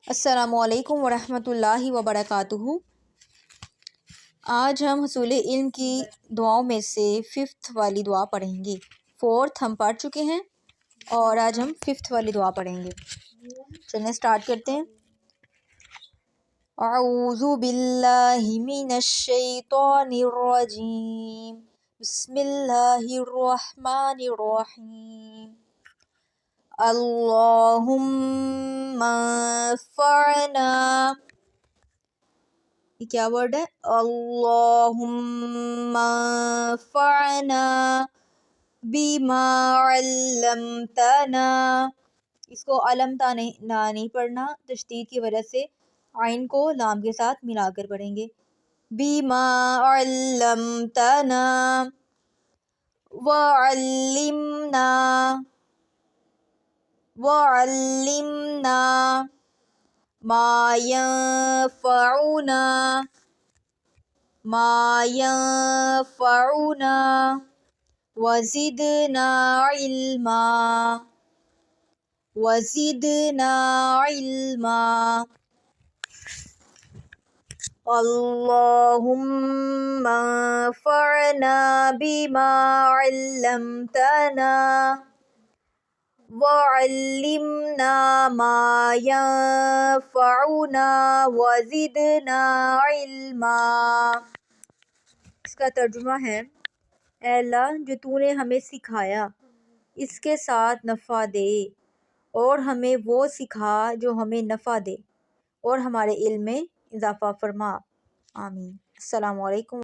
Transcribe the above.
السلام علیکم ورحمۃ اللہ وبرکاتہ۔ آج ہم حصول علم کی دعاؤں میں سے 5th والی دعا پڑھیں گے۔ 4th ہم پڑھ چکے ہیں اور آج ہم 5th والی دعا پڑھیں گے۔ چلیں سٹارٹ کرتے ہیں۔ اعوذ باللہ من الشیطان الرجیم، بسم اللہ الرحمن الرحیم۔ اللہم انفعنا، یہ کیا ورڈ ہے؟ اللہم انفعنا بما علمتنا، اس کو علمتا نہیں پڑھنا، تشدید کی وجہ سے عین کو لام کے ساتھ ملا کر پڑھیں گے۔ بما علمتنا وعلمنا ما ينفعنا وزدنا علما۔ اللہم انفعنا بما علمتنا وعلمنا ما ينفعنا وزدنا علما۔ اس کا ترجمہ ہے، اے اللہ جو تو نے ہمیں سکھایا اس کے ساتھ نفع دے، اور ہمیں وہ سکھا جو ہمیں نفع دے، اور ہمارے علم میں اضافہ فرما۔ آمین۔ السلام علیکم۔